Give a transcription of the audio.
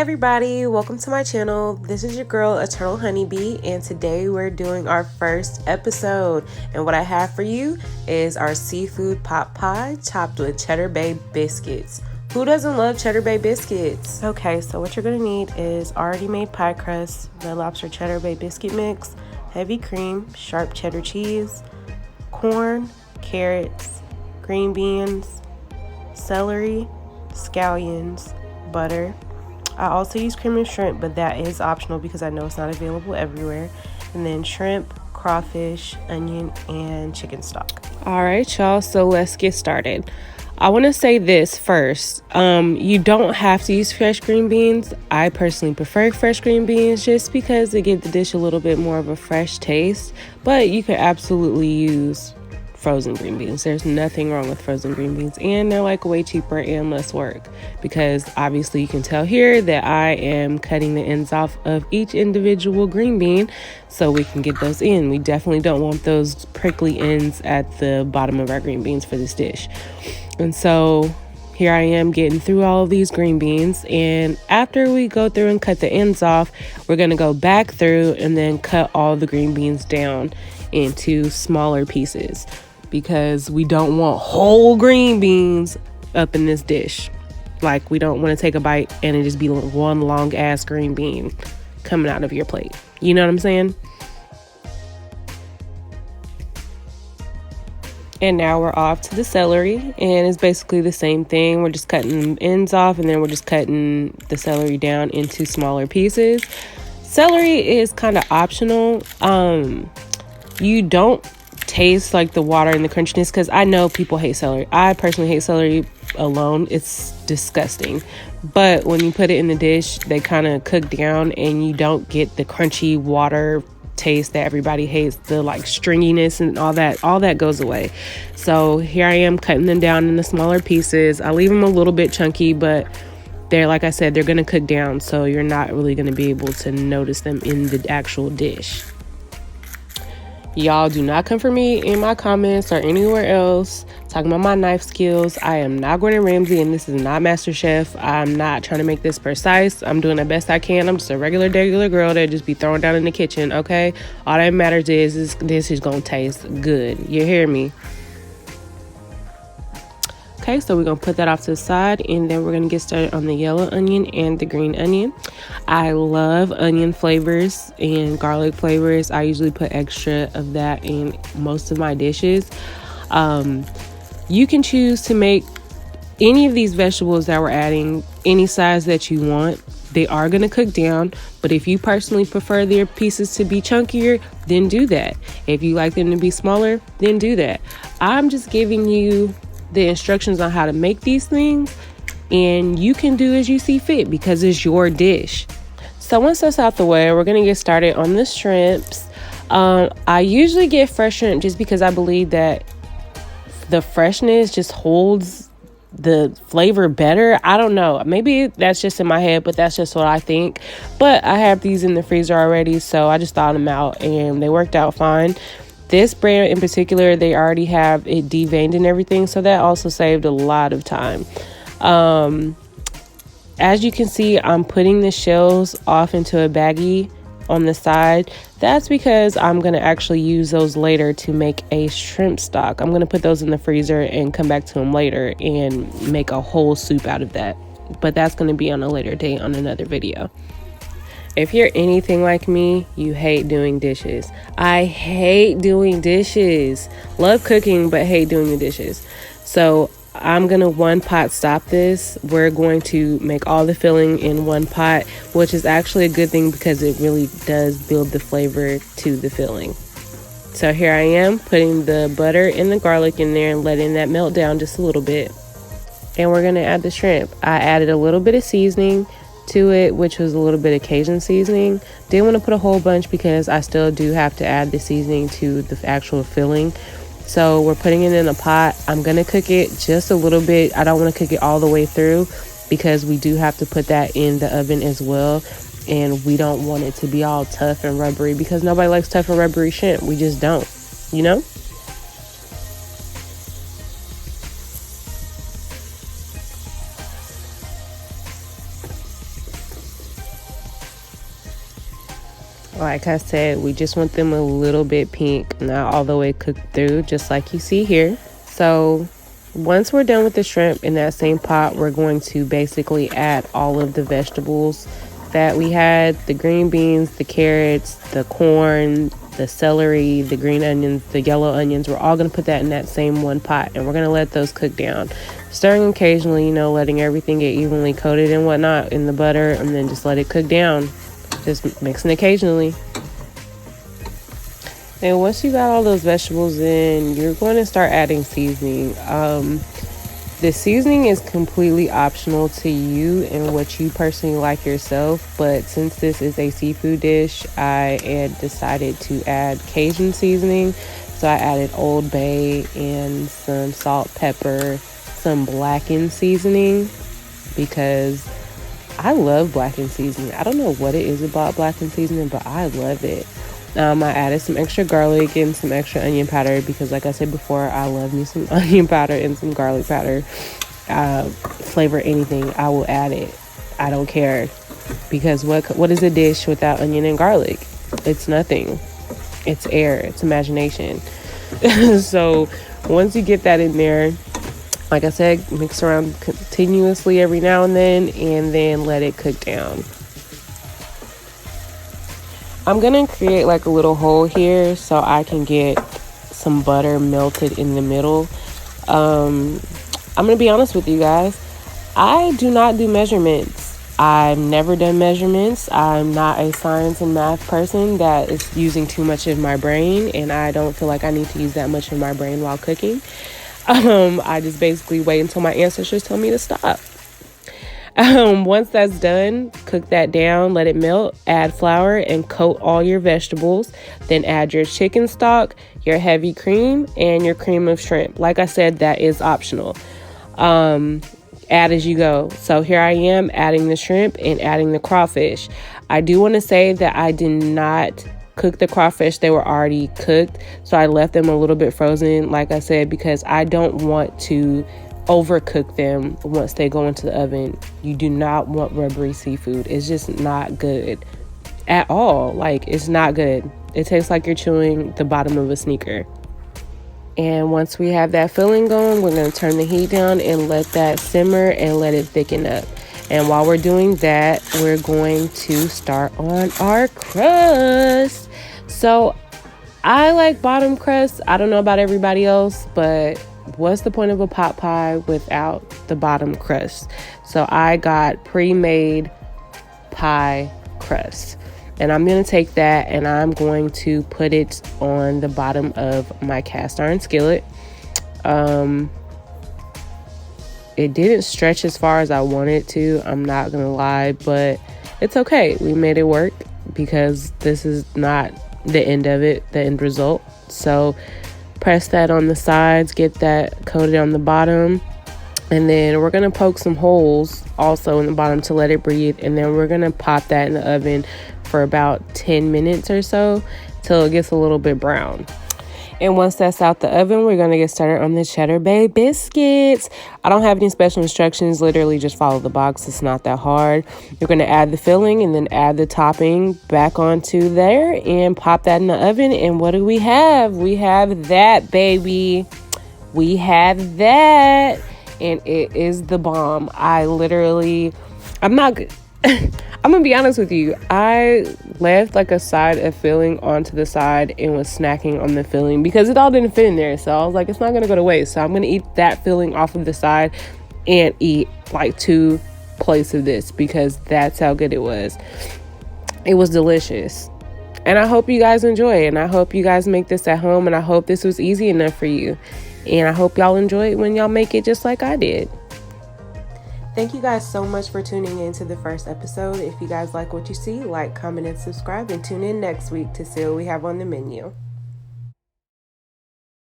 everybody, welcome to my channel. This is your girl Eternal Honeybee, and today we're doing our first episode, and what I have for you is our seafood pot pie topped with Cheddar Bay biscuits. Who doesn't love Cheddar Bay biscuits? Okay, so what you're gonna need is already made pie crust, Red Lobster Cheddar Bay biscuit mix, heavy cream, sharp cheddar cheese, corn, carrots, green beans, celery, scallions, butter. I also use cream of shrimp, but that is optional because I know it's not available everywhere. And then shrimp, crawfish, onion, and chicken stock. All right, y'all, so let's get started. I want to say this first. You don't have to use fresh green beans. I personally prefer fresh green beans just because they give the dish a little bit more of a fresh taste, but you could absolutely use frozen green beans. There's nothing wrong with frozen green beans, and they're like way cheaper and less work because obviously you can tell here that I am cutting the ends off of each individual green bean so we can get those in. We definitely don't want those prickly ends at the bottom of our green beans for this dish. And so here I am getting through all of these green beans, and after we go through and cut the ends off, we're going to go back through and then cut all the green beans down into smaller pieces, because we don't want whole green beans up in this dish. Like, we don't want to take a bite and it just be one long ass green bean coming out of your plate. You know what I'm saying? And now we're off to the celery, and it's basically the same thing. We're just cutting the ends off, and then we're just cutting the celery down into smaller pieces. Celery is kind of optional. You don't taste like the water and the crunchiness, because I know people hate celery. I personally hate celery alone. It's disgusting. But when you put it in the dish, they kind of cook down and you don't get the crunchy water taste that everybody hates, the like stringiness and all that goes away. So here I am cutting them down into smaller pieces. I leave them a little bit chunky, but they're, like I said, they're going to cook down, so you're not really going to be able to notice them in the actual dish. Y'all do not come for me in my comments or anywhere else talking about my knife skills. I am not Gordon Ramsay, and this is not MasterChef. I'm not trying to make this precise. I'm doing the best I can. I'm just a regular girl that just be throwing down in the kitchen, okay? All that matters is this is going to taste good. You hear me? Okay, so we're going to put that off to the side, and then we're going to get started on the yellow onion and the green onion. I love onion flavors and garlic flavors. I usually put extra of that in most of my dishes. You can choose to make any of these vegetables that we're adding any size that you want. They are going to cook down, but if you personally prefer their pieces to be chunkier, then do that. If you like them to be smaller, then do that. I'm just giving you the instructions on how to make these things, and you can do as you see fit because it's your dish. So once that's out the way, we're going to get started on the shrimps. I usually get fresh shrimp just because I believe that the freshness just holds the flavor better. I don't know. Maybe that's just in my head, but that's just what I think. But I have these in the freezer already, so I just thawed them out and they worked out fine. This brand in particular, they already have it deveined and everything, so that also saved a lot of time. As you can see, I'm putting the shells off into a baggie on the side. That's because I'm going to actually use those later to make a shrimp stock. I'm going to put those in the freezer and come back to them later and make a whole soup out of that. But that's going to be on a later date on another video. If you're anything like me, you hate doing dishes. I hate doing dishes. Love cooking, but hate doing the dishes. So I'm going to one pot stop this. We're going to make all the filling in one pot, which is actually a good thing because it really does build the flavor to the filling. So here I am putting the butter and the garlic in there and letting that melt down just a little bit. And we're going to add the shrimp. I added a little bit of seasoning to it, which was a little bit of Cajun seasoning. Didn't want to put a whole bunch because I still do have to add the seasoning to the actual filling. So we're putting it in a pot. I'm going to cook it just a little bit. I don't want to cook it all the way through because we do have to put that in the oven as well. And we don't want it to be all tough and rubbery because nobody likes tough and rubbery shrimp. We just don't, you know? Like I said, we just want them a little bit pink, not all the way cooked through, just like you see here. So once we're done with the shrimp in that same pot, we're going to basically add all of the vegetables that we had, the green beans, the carrots, the corn, the celery, the green onions, the yellow onions. We're all going to put that in that same one pot, and we're going to let those cook down, stirring occasionally, you know, letting everything get evenly coated and whatnot in the butter, and then just let it cook down, just mixing occasionally. And once you got all those vegetables in, you're going to start adding seasoning. The seasoning is completely optional to you and what you personally like yourself, but since this is a seafood dish, I had decided to add Cajun seasoning. So I added Old Bay and some salt, pepper, some blackened seasoning, because I love blackened seasoning. I don't know what it is about blackened seasoning, but I love it. I added some extra garlic and some extra onion powder because, like I said before, I love me some onion powder and some garlic powder. Flavor anything, I will add it. I don't care, because what is a dish without onion and garlic? It's nothing. It's air. It's imagination. So once you get that in there, like I said, mix around continuously every now and then let it cook down. I'm gonna create like a little hole here so I can get some butter melted in the middle. I'm gonna be honest with you guys, I do not do measurements. I've never done measurements. I'm not a science and math person that is using too much of my brain, and I don't feel like I need to use that much of my brain while cooking. I just basically wait until my ancestors tell me to stop. Once that's done, cook that down, let it melt, add flour, and coat all your vegetables. Then add your chicken stock, your heavy cream, and your cream of shrimp. Like I said, that is optional. Add as you go. So here I am adding the shrimp and adding the crawfish. I do want to say that I did not cook the crawfish. They were already cooked, so I left them a little bit frozen, like I said, because I don't want to overcook them once they go into the oven. You do not want rubbery seafood. It's just not good at all. Like, it's not good. It tastes like you're chewing the bottom of a sneaker. And once we have that filling going, we're going to turn the heat down and let that simmer and let it thicken up. And while we're doing that, we're going to start on our crust. So I like bottom crust. I don't know about everybody else, but what's the point of a pot pie without the bottom crust? So I got pre-made pie crust, and I'm going to take that and I'm going to put it on the bottom of my cast iron skillet. It didn't stretch as far as I wanted it to, I'm not going to lie, but it's okay. We made it work because this is not the end of it, the end result. So press that on the sides, get that coated on the bottom, and then we're going to poke some holes also in the bottom to let it breathe, and then we're going to pop that in the oven for about 10 minutes or so till it gets a little bit brown. And once that's out the oven, we're going to get started on the cheddar bay biscuits. I don't have any special instructions, literally just follow the box. It's not that hard. You're going to add the filling and then add the topping back onto there and pop that in the oven. And what do we have? We have that, baby. We have that. And it is the bomb. I'm gonna be honest with you. I left like a side of filling onto the side and was snacking on the filling because it all didn't fit in there. So I was like, it's not gonna go to waste. So I'm gonna eat that filling off of the side and eat like 2 plates of this because that's how good it was. It was delicious. And I hope you guys enjoy it. And I hope you guys make this at home. And I hope this was easy enough for you. And I hope y'all enjoy it when y'all make it just like I did. Thank you guys so much for tuning in to the first episode. If you guys like what you see, like, comment, and subscribe, and tune in next week to see what we have on the menu.